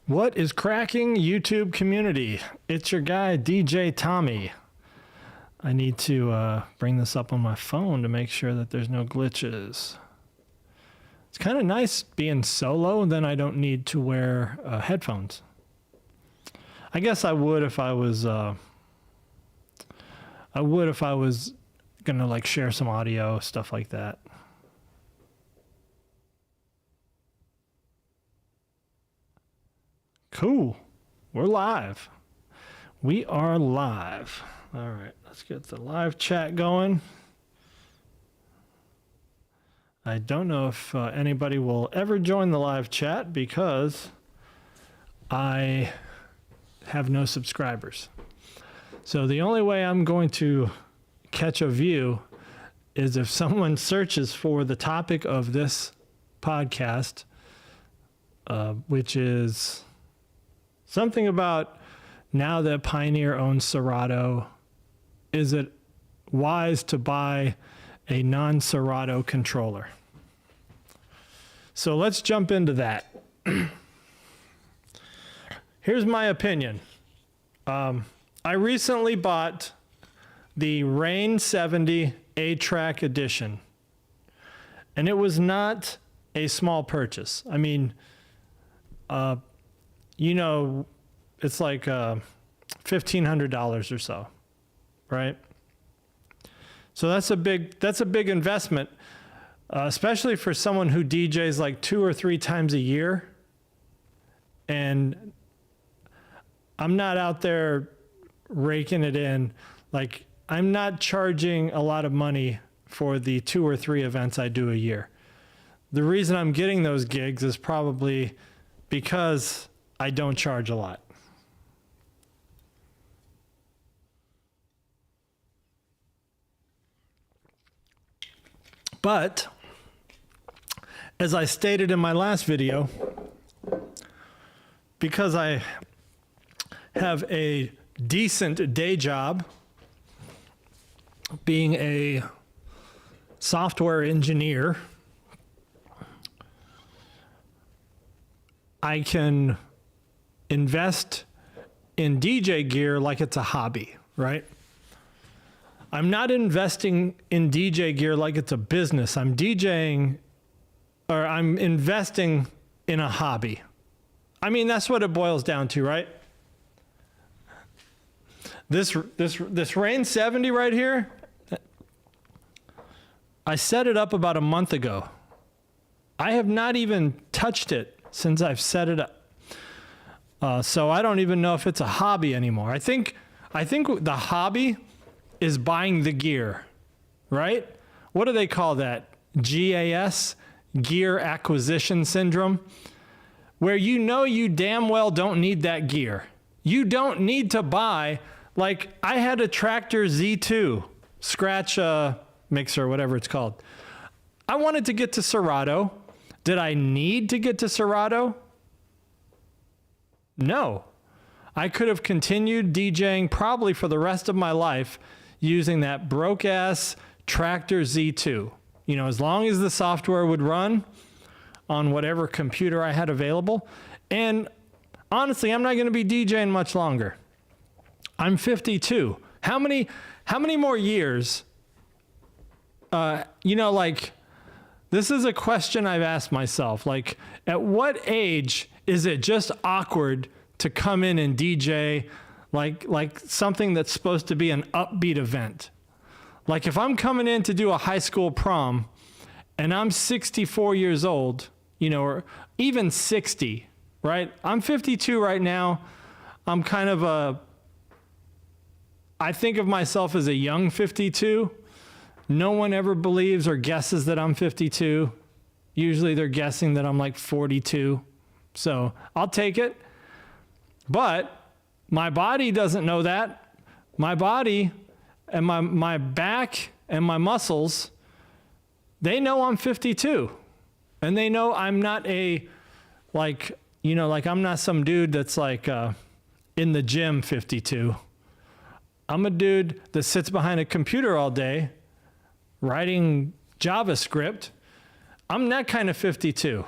What is cracking, YouTube community? It's your guy, DJ Tommy. I need to bring this up on my phone to make sure that there's no glitches. It's kind of nice being solo, and then I don't need to wear headphones. I guess I would if I was gonna like share some audio, stuff like that. Cool. We're live. We are live. All right, let's get the live chat going. I don't know if anybody will ever join the live chat because I have no subscribers. So the only way I'm going to catch a view is if someone searches for the topic of this podcast, which is something about now that Pioneer owns Serato, is it wise to buy a non-Serato controller? So let's jump into that. Here's my opinion. I recently bought the Rane-70 ATrak Edition, and it was not a small purchase. I mean, you know, it's like $1,500 or so, right? So that's a big investment, especially for someone who DJs like 2 or 3 times a year. And I'm not out there raking it in. Like, I'm not charging a lot of money for the 2 or 3 events I do a year. The reason I'm getting those gigs is probably because I don't charge a lot. But as I stated in my last video, because I have a decent day job being a software engineer, I can invest in DJ gear like it's a hobby, right? I'm not investing in DJ gear like it's a business. I'm investing in a hobby. I mean, that's what it boils down to, right? This Rane-70 right here, I set it up about a month ago. I have not even touched it since I've set it up. So I don't even know if it's a hobby anymore. I think the hobby is buying the gear, right? What do they call that? GAS, gear acquisition syndrome, where you know you damn well don't need that gear. You don't need to buy, like I had a Tractor Z2 scratch mixer, whatever it's called. I wanted to get to Serato. Did I need to get to Serato? No. I could have continued DJing probably for the rest of my life using that broke-ass Tractor Z2. You know, as long as the software would run on whatever computer I had available. And honestly, I'm not going to be DJing much longer. I'm 52. How many more years, you know, like, this is a question I've asked myself. Like, at what age is it just awkward to come in and DJ like something that's supposed to be an upbeat event? Like, if I'm coming in to do a high school prom and I'm 64 years old, you know, or even 60, right? I'm 52 right now. I'm kind of I think of myself as a young 52. No one ever believes or guesses that I'm 52. Usually they're guessing that I'm like 42. So I'll take it. But my body doesn't know that. My body and my back and my muscles, they know I'm 52. And they know I'm not like I'm not some dude that's like in the gym 52. I'm a dude that sits behind a computer all day writing JavaScript. I'm that kind of 52.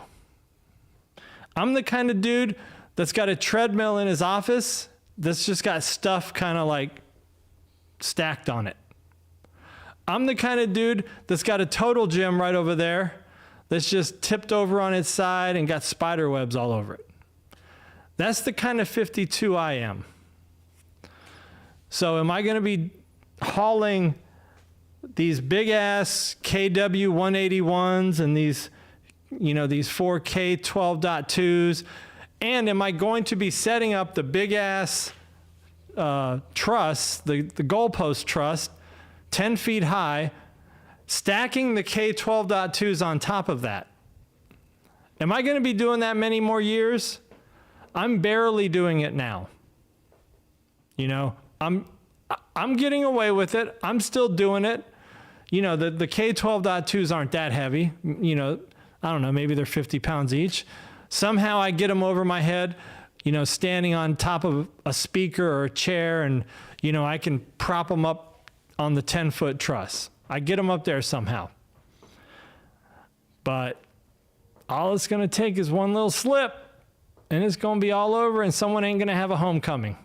I'm the kind of dude that's got a treadmill in his office that's just got stuff kind of like stacked on it. I'm the kind of dude that's got a total gym right over there that's just tipped over on its side and got spider webs all over it. That's the kind of 52 I am. So am I going to be hauling these big ass KW 181s and these, these 4K 12.2s? And am I going to be setting up the big ass truss, the goalpost truss, 10 feet high, stacking the K12.2s on top of that? Am I going to be doing that many more years? I'm barely doing it now. I'm getting away with it. I'm still doing it. The K12.2s aren't that heavy. I don't know, maybe they're 50 pounds each. Somehow I get them over my head, standing on top of a speaker or a chair, and, I can prop them up on the 10-foot truss. I get them up there somehow. But all it's going to take is one little slip, and it's going to be all over, and someone ain't going to have a homecoming.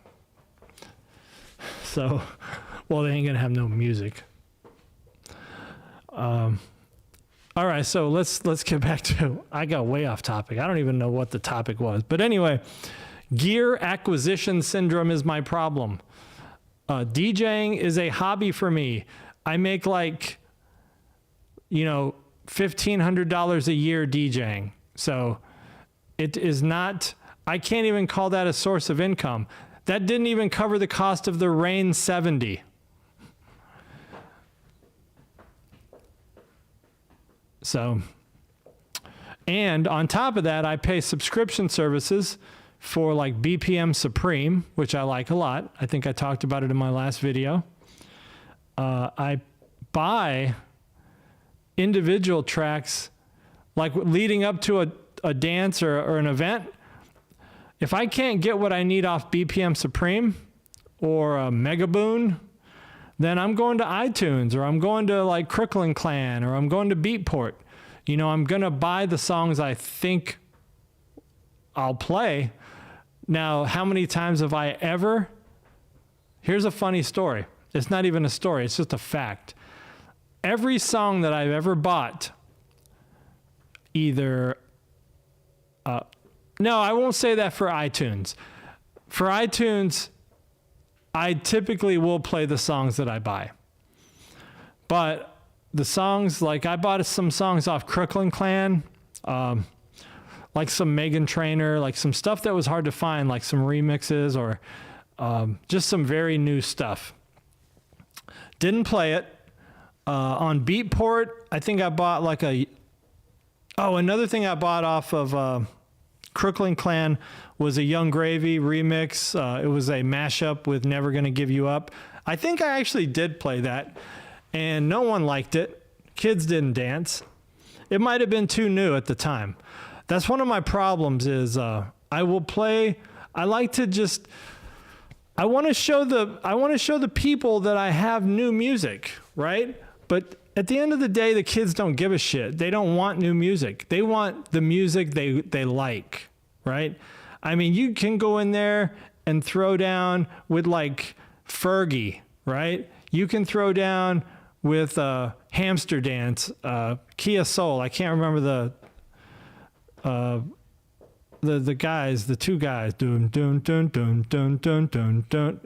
So, well, they ain't going to have no music. All right, so let's get back to, I got way off topic. I don't even know what the topic was. But anyway, gear acquisition syndrome is my problem. DJing is a hobby for me. I make like, $1,500 a year DJing. So it is not, I can't even call that a source of income. That didn't even cover the cost of the Rane-70. So, and on top of that, I pay subscription services for like BPM Supreme, which I like a lot. I think I talked about it in my last video. I buy individual tracks, like leading up to a dance or an event. If I can't get what I need off BPM Supreme or a Megaboon, then I'm going to iTunes, or I'm going to like Crooklyn Clan, or I'm going to Beatport. I'm going to buy the songs I think I'll play. Now, how many times have I ever? Here's a funny story. It's not even a story. It's just a fact. Every song that I've ever bought, either, no, I won't say that for iTunes. For iTunes, I typically will play the songs that I buy. But the songs, like I bought some songs off Crooklyn Clan, like some Meghan Trainor, like some stuff that was hard to find, like some remixes or just some very new stuff. Didn't play it. On Beatport, I think I bought like another thing I bought off of Crooklyn Clan was a Young Gravy remix. It was a mashup with Never Gonna Give You Up. I think I actually did play that, and no one liked it. Kids didn't dance. It might have been too new at the time. That's one of my problems is I want to show the people that I have new music, right? But at the end of the day, the kids don't give a shit. They don't want new music. They want the music they like, right? I mean, you can go in there and throw down with like Fergie, right? You can throw down with Hamster Dance, Kia Soul. I can't remember the guys, the two guys. Dun dun dun dun dun dun dun dun.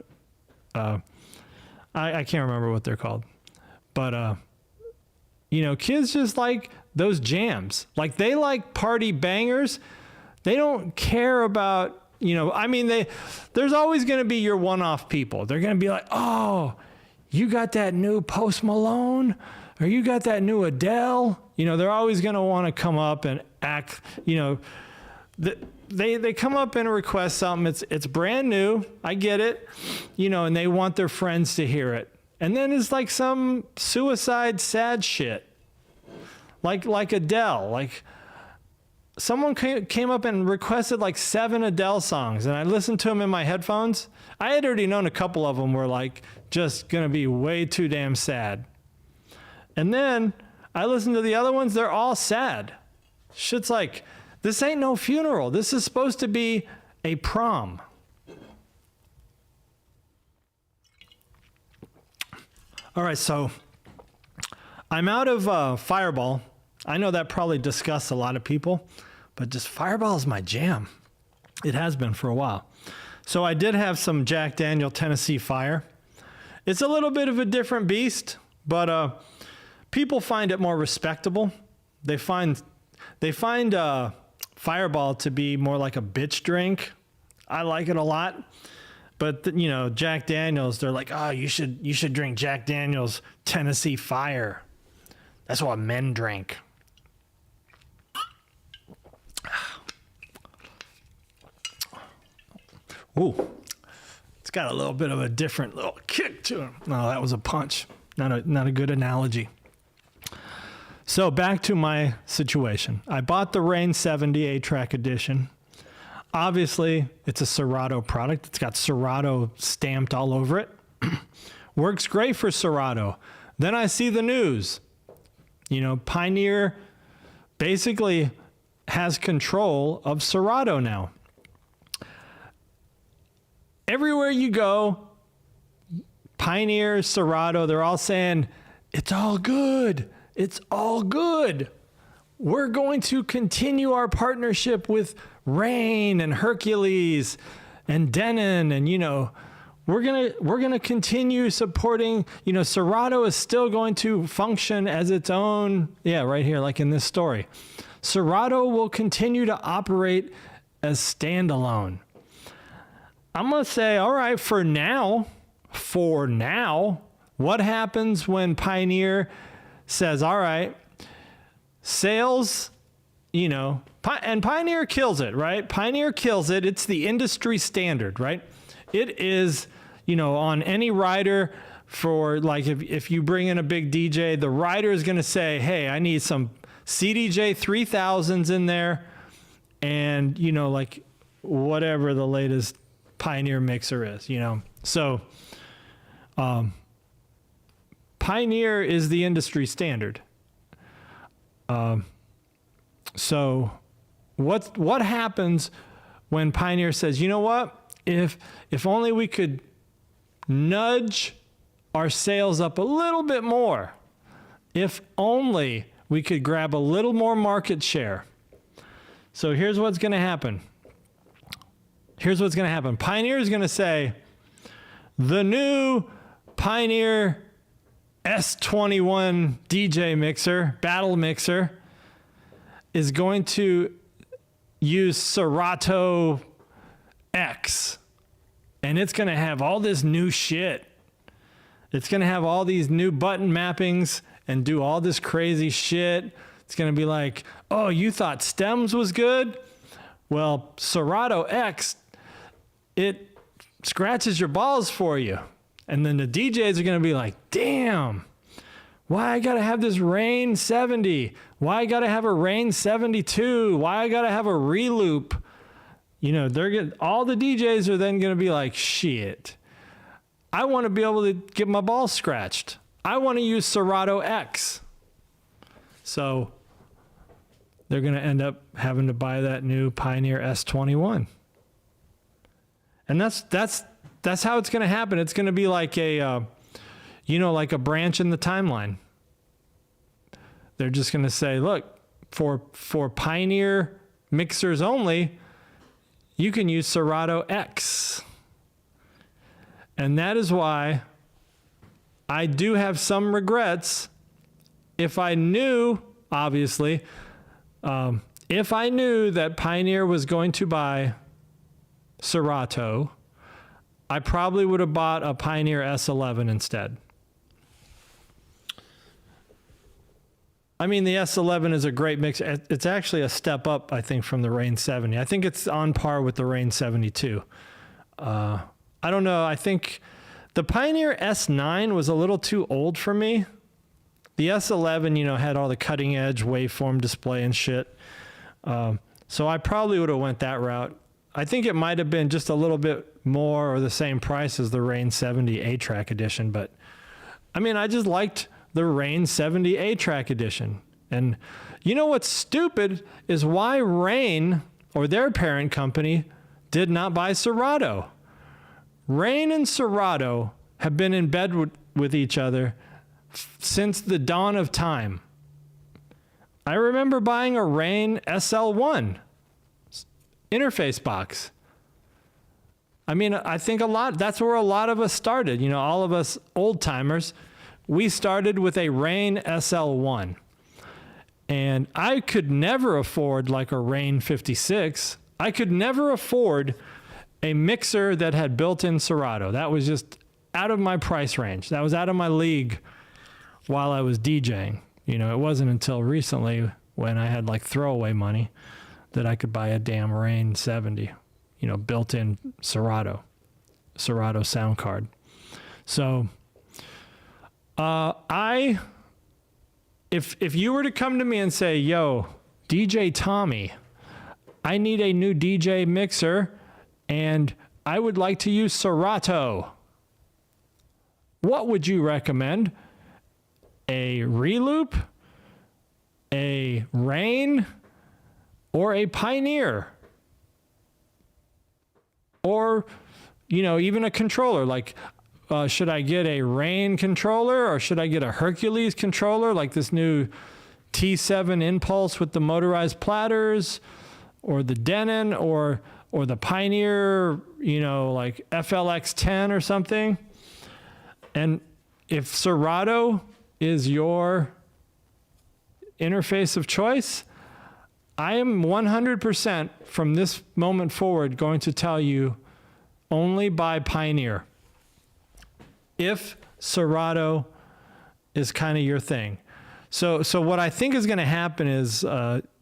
I can't remember what they're called, but kids just like those jams. Like they like party bangers. They don't care about there's always going to be your one-off people. They're going to be like, oh, you got that new Post Malone, or you got that new Adele. They're always going to want to come up and act. They come up and request something. It's brand new. I get it. And they want their friends to hear it. And then it's like some suicide sad shit. Like Adele. Like someone came up and requested like 7 Adele songs, and I listened to them in my headphones. I had already known a couple of them were like just going to be way too damn sad. And then I listened to the other ones. They're all sad. Shit's like, this ain't no funeral. This is supposed to be a prom. All right, so I'm out of Fireball. I know that probably disgusts a lot of people, but just Fireball is my jam. It has been for a while. So I did have some Jack Daniel Tennessee Fire. It's a little bit of a different beast, but people find it more respectable. They find Fireball to be more like a bitch drink. I like it a lot. But you know, Jack Daniels, they're like, oh, you should drink Jack Daniels Tennessee Fire. That's what men drink. Ooh, it's got a little bit of a different little kick to it. No, that was a punch. Not a good analogy. So back to my situation. I bought the Rane-70 ATrak Edition. Obviously, it's a Serato product. It's got Serato stamped all over it. Works great for Serato. Then I see the news. You know, Pioneer basically has control of Serato now. Everywhere you go, Pioneer, Serato, they're all saying, it's all good. It's all good. We're going to continue our partnership with Rane and Hercules and Denon, and you know, we're gonna continue supporting. You know, Serato is still going to function as its own. Yeah, right here, like in this story, Serato will continue to operate as standalone. I'm gonna say, all right, for now, what happens when Pioneer says, all right, sales, you know, and Pioneer kills it, right? Pioneer kills it. It's the industry standard, right? It is, you know, on any rider for like, if you bring in a big DJ, the rider is going to say, hey, I need some CDJ 3000s in there. And, you know, like whatever the latest Pioneer mixer is, you know? So, Pioneer is the industry standard. So what happens when Pioneer says, you know what, if only we could nudge our sales up a little bit more, if only we could grab a little more market share. So here's what's going to happen. Pioneer is going to say, the new Pioneer S21 DJ mixer, battle mixer, is going to use Serato X. And it's going to have all this new shit. It's going to have all these new button mappings and do all this crazy shit. It's going to be like, oh, you thought stems was good? Well, Serato X, it scratches your balls for you. And then the DJs are going to be like, damn, why I got to have this Rane-70? Why I got to have a Rane-72? Why I got to have a reloop? You know, all the DJs are then going to be like, shit, I want to be able to get my balls scratched. I want to use Serato X. So they're going to end up having to buy that new Pioneer S21. And that's how it's going to happen. It's going to be like like a branch in the timeline. They're just going to say, look, for Pioneer mixers only, you can use Serato X. And that is why I do have some regrets. If I knew, obviously, if I knew that Pioneer was going to buy Serato, I probably would have bought a Pioneer S11 instead. I mean, the S11 is a great mix. It's actually a step up, I think, from the Rane-70. I think it's on par with the Rane-72. I don't know. I think the Pioneer S9 was a little too old for me. The S11, had all the cutting edge waveform display and shit. So I probably would have went that route. I think it might have been just a little bit more or the same price as the Rane-70 ATrak Edition. But I mean, I just liked the Rane-70 ATrak Edition. And you know what's stupid is why Rane, or their parent company, did not buy Serato. Rane and Serato have been in bed with each other since the dawn of time. I remember buying a Rane SL1 interface box. I mean, I think that's where a lot of us started. You know, all of us old timers, we started with a Rane SL1. And I could never afford like a Rane-56. I could never afford a mixer that had built-in Serato. That was just out of my price range. That was out of my league while I was DJing. You know, it wasn't until recently when I had like throwaway money that I could buy a damn Rane-70, you know, built-in Serato sound card. So if you were to come to me and say, yo, DJ Tommy, I need a new DJ mixer and I would like to use Serato, what would you recommend? A Reloop, a Rane, or a Pioneer? Or, you know, even a controller, like should I get a Rane controller or should I get a Hercules controller, like this new T7 Impulse with the motorized platters, or the Denon, or the Pioneer, you know, like FLX10 or something? And if Serato is your interface of choice, I am 100% from this moment forward going to tell you only buy Pioneer if Serato is kind of your thing. So what I think is going to happen is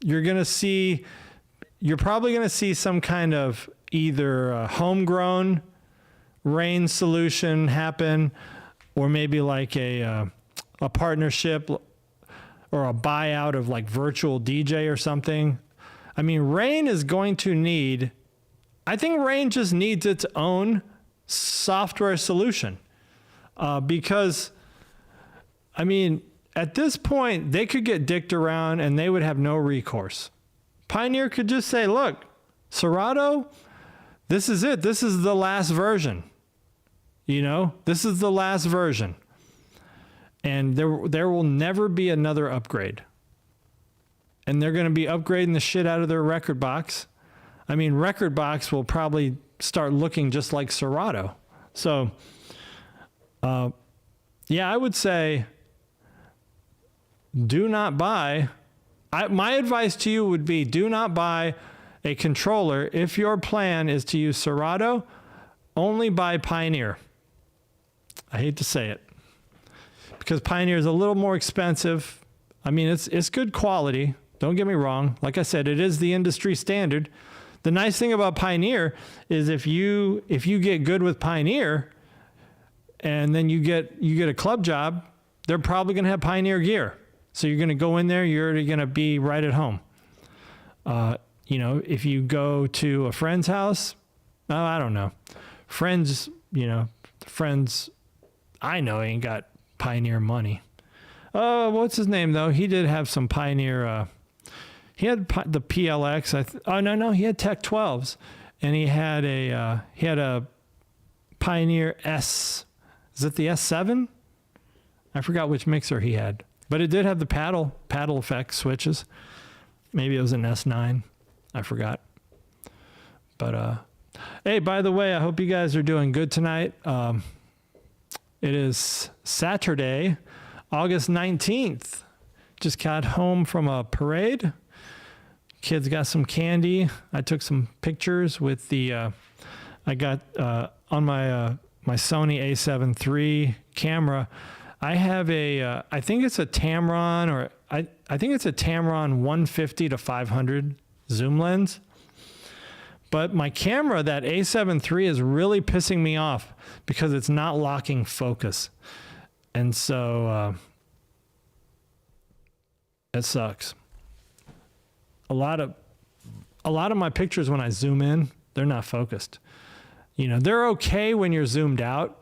you're probably going to see some kind of either a homegrown Rane solution happen, or maybe like a partnership or a buyout of like Virtual DJ or something. I mean, Rane is going to need, I think Rane just needs its own software solution. Because, I mean, at this point, they could get dicked around and they would have no recourse. Pioneer could just say, look, Serato, this is it. This is the last version. You know, this is the last version. And there will never be another upgrade. And they're going to be upgrading the shit out of their record box. I mean, record box will probably start looking just like Serato. So, yeah, I would say do not buy. My advice to you would be do not buy a controller if your plan is to use Serato. Only buy Pioneer. I hate to say it, because Pioneer is a little more expensive. I mean, it's good quality. Don't get me wrong. Like I said, it is the industry standard. The nice thing about Pioneer is if you get good with Pioneer and then you get a club job, they're probably going to have Pioneer gear. So you're going to go in there, you're already going to be right at home. You know, if you go to a friend's house, I don't know. Friends I know ain't got Pioneer money. Oh, what's his name though? He did have some Pioneer. He had the PLX. He had Tech 12s, and he had a Pioneer S. Is it the S7? I forgot which mixer he had, but it did have the paddle effect switches. Maybe it was an S9. I forgot. But hey, by the way, I hope you guys are doing good tonight. It is Saturday, August 19th. Just got home from a parade. Kids got some candy. I took some pictures with I got on my Sony A7 III camera. I have I think it's a Tamron, or I think it's a Tamron 150 to 500 zoom lens. But my camera, that A7 III, is really pissing me off because it's not locking focus. And so it sucks. A lot of my pictures, when I zoom in, they're not focused. You know, they're okay when you're zoomed out.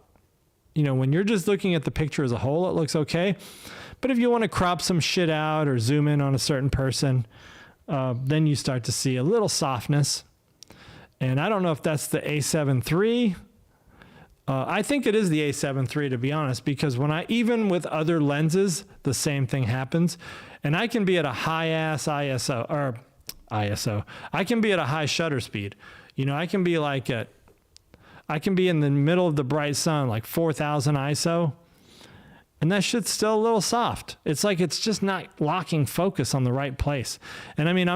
You know, when you're just looking at the picture as a whole, it looks okay. But if you want to crop some shit out or zoom in on a certain person, then you start to see a little softness. And I don't know if that's the A7 III. I think it is the A7 III, to be honest, because even with other lenses, the same thing happens. And I can be at a high-ass ISO. I can be at a high shutter speed. I can be in the middle of the bright sun, like 4,000 ISO. And that shit's still a little soft. It's like it's just not locking focus on the right place. And I mean,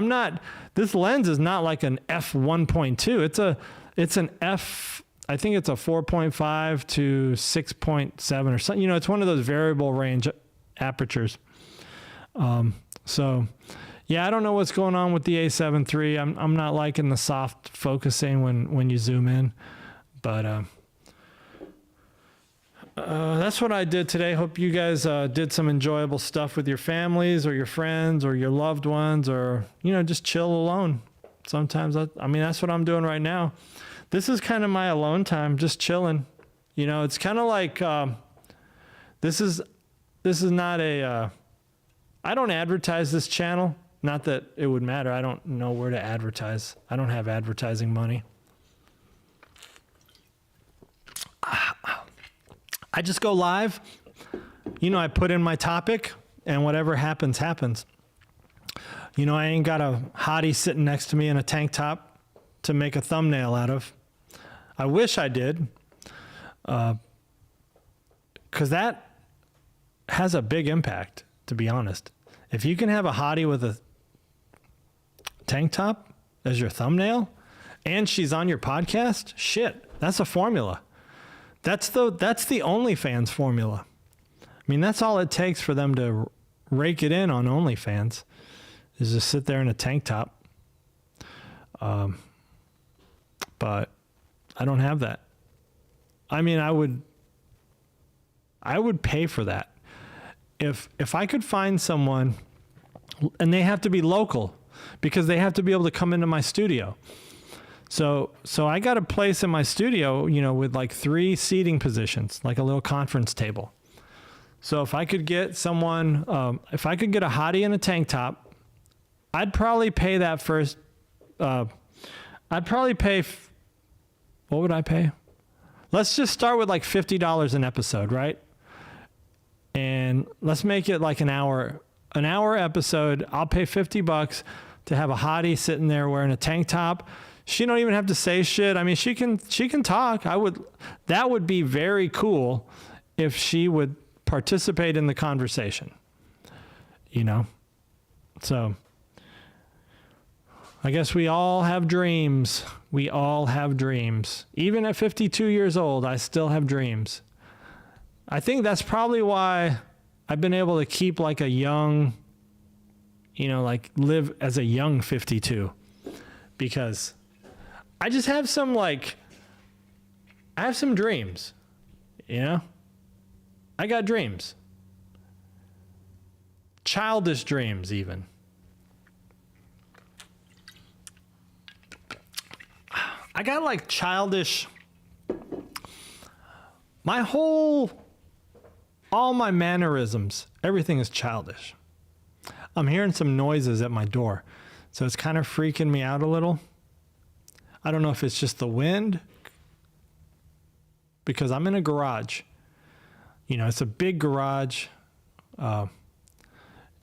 this lens is not like an f1.2. It's an f, I think it's a 4.5 to 6.7 or something. It's one of those variable range apertures. So yeah, I don't know what's going on with the A7 III. I'm not liking the soft focusing when you zoom in, but, that's what I did today. Hope you guys did some enjoyable stuff with your families or your friends or your loved ones, or just chill alone. Sometimes that's what I'm doing right now. This is kind of my alone time, just chilling. It's kind of like this is not a. I don't advertise this channel. Not that it would matter. I don't know where to advertise. I don't have advertising money. I just go live, I put in my topic, and whatever happens, happens. I ain't got a hottie sitting next to me in a tank top to make a thumbnail out of. I wish I did, because that has a big impact, to be honest. If you can have a hottie with a tank top as your thumbnail, and she's on your podcast, shit, that's a formula. That's the OnlyFans formula. I mean, that's all it takes for them to rake it in on OnlyFans, is just sit there in a tank top. But I don't have that. I mean, I would pay for that. If I could find someone, and they have to be local, because they have to be able to come into my studio. So I got a place in my studio, with like 3 seating positions, like a little conference table. So if I could get someone, if I could get a hottie in a tank top, I'd probably pay that first. What would I pay? Let's just start with like $50 an episode, right? And let's make it like an hour episode. I'll pay $50 to have a hottie sitting there wearing a tank top. She don't even have to say shit. I mean, she can talk. That would be very cool if she would participate in the conversation. So I guess we all have dreams. We all have dreams. Even at 52 years old, I still have dreams. I think that's probably why I've been able to keep like a young, live as a young 52, because I just have I have some dreams, I got dreams. Childish dreams, even. I got like childish, all my mannerisms, everything is childish. I'm hearing some noises at my door, so it's kind of freaking me out a little. I don't know if it's just the wind, because I'm in a garage. It's a big garage.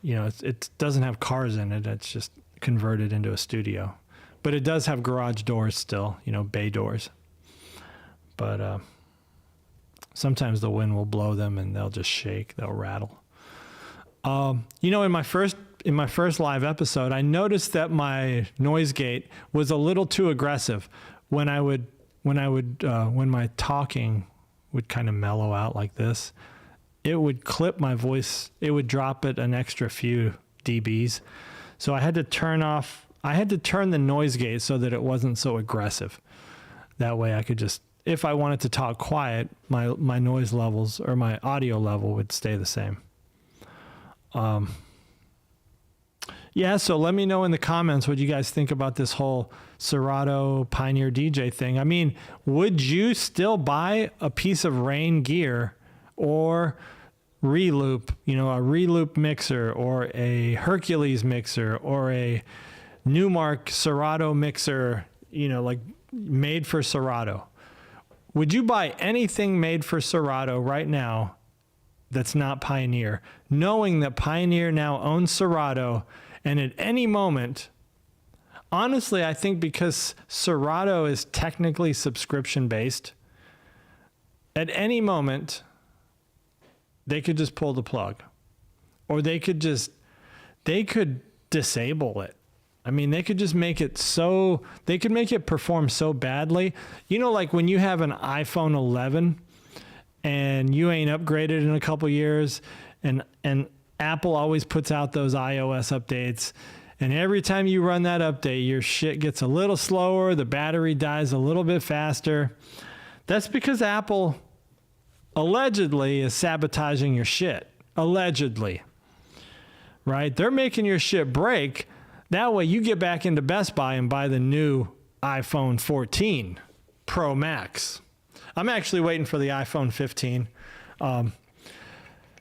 It doesn't have cars in it. It's just converted into a studio. But it does have garage doors still, bay doors. But sometimes the wind will blow them and they'll just shake, they'll rattle. In my first live episode, I noticed that my noise gate was a little too aggressive when my talking would kind of mellow out like this. It would clip my voice. It would drop it an extra few dBs. So I had to turn the noise gate so that it wasn't so aggressive. That way I could just, if I wanted to talk quiet, my noise levels or my audio level would stay the same. Yeah, so let me know in the comments what you guys think about this whole Serato Pioneer DJ thing. I mean, would you still buy a piece of Rane gear or reloop, a reloop mixer or a Hercules mixer or a Newmark Serato mixer, like made for Serato. Would you buy anything made for Serato right now that's not Pioneer, knowing that Pioneer now owns Serato, and at any moment, honestly, I think because Serato is technically subscription based, at any moment, they could just pull the plug, or they could disable it. I mean, they could just make it so, they could make it perform so badly. You know, like when you have an iPhone 11 and you ain't upgraded in a couple years, and Apple always puts out those iOS updates, and every time you run that update, your shit gets a little slower, the battery dies a little bit faster. That's because Apple allegedly is sabotaging your shit. Allegedly. Right? They're making your shit break. That way you get back into Best Buy and buy the new iPhone 14 Pro Max. I'm actually waiting for the iPhone 15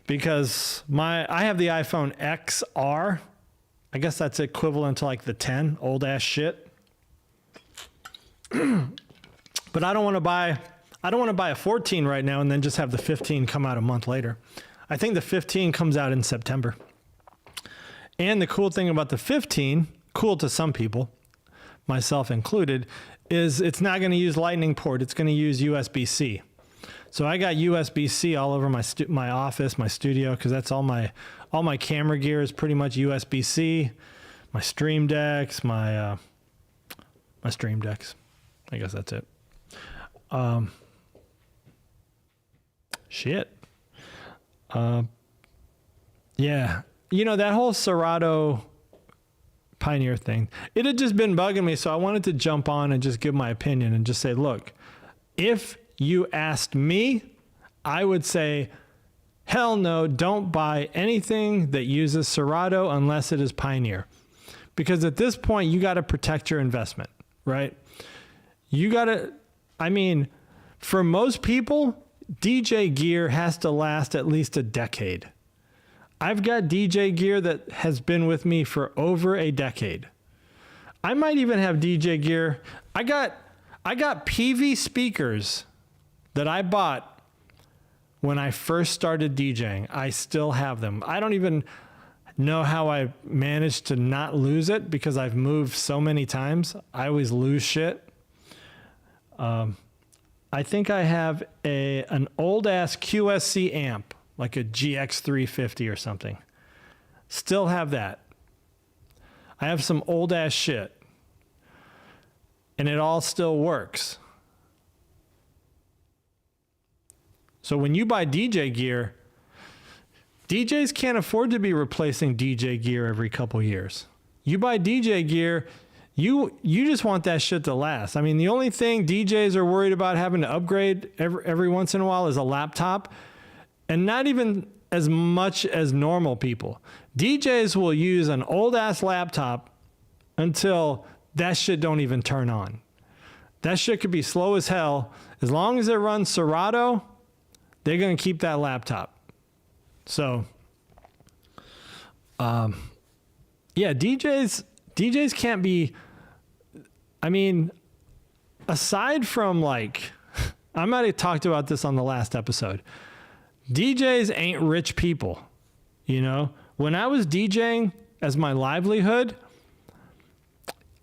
because I have the iPhone XR. I guess that's equivalent to like the 10, old ass shit. But I don't want to buy a 14 right now and then just have the 15 come out a month later. I think the 15 comes out in September. And the cool thing about the 15, cool to some people, myself included, is it's not going to use Lightning port. It's going to use USB-C. So I got USB-C all over my office, my studio, because that's all my camera gear is pretty much USB-C. My Stream Decks, my Stream Decks. I guess that's it. Shit. Yeah. You know, that whole Serato Pioneer thing, it had just been bugging me, so I wanted to jump on and just give my opinion and just say, look, if you asked me, I would say, hell no, don't buy anything that uses Serato unless it is Pioneer. Because at this point, you got to protect your investment, right? You got to, I mean, for most people, DJ gear has to last at least a decade. I've got DJ gear that has been with me for over a decade. I might even have DJ gear. I got PV speakers that I bought when I first started DJing. I still have them. I don't even know how I managed to not lose it because I've moved so many times. I always lose shit. I think I have an old ass QSC amp, like a GX350 or something. Still have that. I have some old ass shit. And it all still works. So when you buy DJ gear, DJs can't afford to be replacing DJ gear every couple years. You buy DJ gear, you just want that shit to last. I mean, the only thing DJs are worried about having to upgrade every once in a while is a laptop, and not even as much as normal people. DJs will use an old ass laptop until that shit don't even turn on. That shit could be slow as hell. As long as it runs Serato, they're going to keep that laptop. So, yeah, DJs can't be, I mean, aside from like, I might have talked about this on the last episode. DJs ain't rich people, you know? When I was DJing as my livelihood,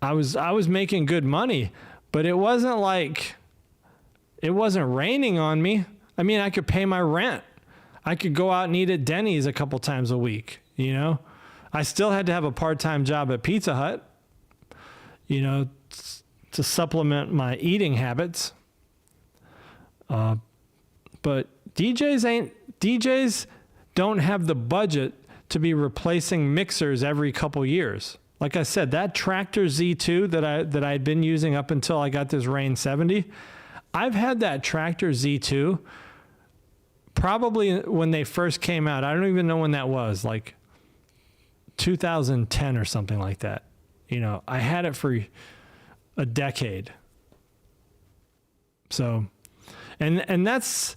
I was making good money, but it wasn't like, it wasn't raining on me. I mean, I could pay my rent. I could go out and eat at Denny's a couple times a week, you know? I still had to have a part-time job at Pizza Hut, you know, to supplement my eating habits. But DJs don't have the budget to be replacing mixers every couple years. Like I said, that Tractor Z2 that I'd been using up until I got this Rane-70, I've had that Tractor Z2 probably when they first came out. I don't even know when that was, like 2010 or something like that. You know, I had it for a decade. So, and that's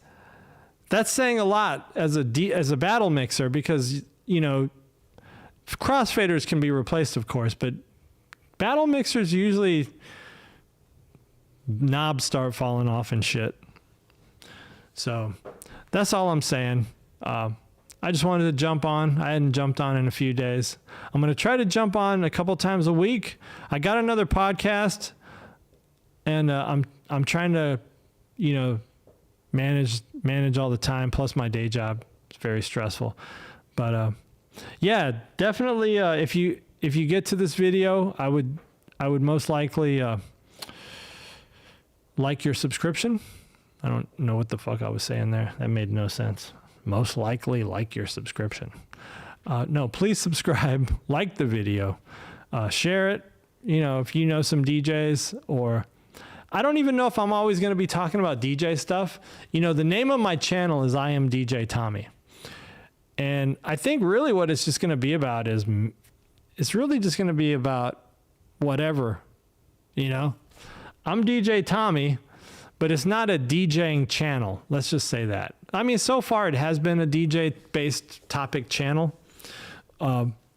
saying a lot as a battle mixer, because, you know, crossfaders can be replaced, of course, but battle mixers usually knobs start falling off and shit. So that's all I'm saying. I just wanted to jump on. I hadn't jumped on in a few days. I'm going to try to jump on a couple times a week. I got another podcast, and I'm trying to, manage all the time. Plus my day job is very stressful. But yeah, definitely. If you get to this video, I would most likely like your subscription. I don't know what the fuck I was saying there. That made no sense. Most likely like your subscription. No, please subscribe, like the video, share it. If you know some DJs, or I don't even know if I'm always going to be talking about DJ stuff. The name of my channel is I Am DJ Tommy. And I think really what it's just going to be about is it's really just going to be about whatever, I'm DJ Tommy, but it's not a DJing channel. Let's just say that. I mean, so far it has been a DJ-based topic channel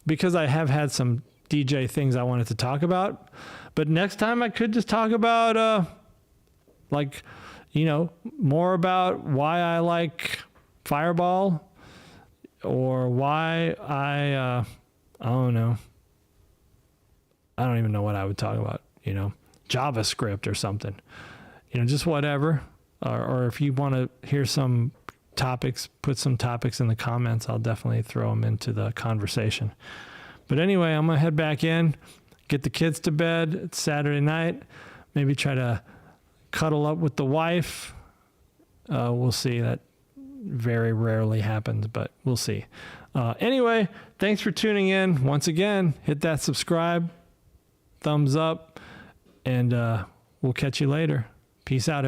because I have had some DJ things I wanted to talk about. But next time I could just talk about, more about why I like Fireball, or why I don't know. I don't even know what I would talk about, JavaScript or something. Just whatever. Or if you want to hear some topics, put some topics in the comments. I'll definitely throw them into the conversation. But anyway, I'm going to head back in, get the kids to bed. It's Saturday night. Maybe try to cuddle up with the wife. We'll see. That very rarely happens, but we'll see. Anyway, thanks for tuning in. Once again, hit that subscribe, thumbs up, and we'll catch you later. Peace out.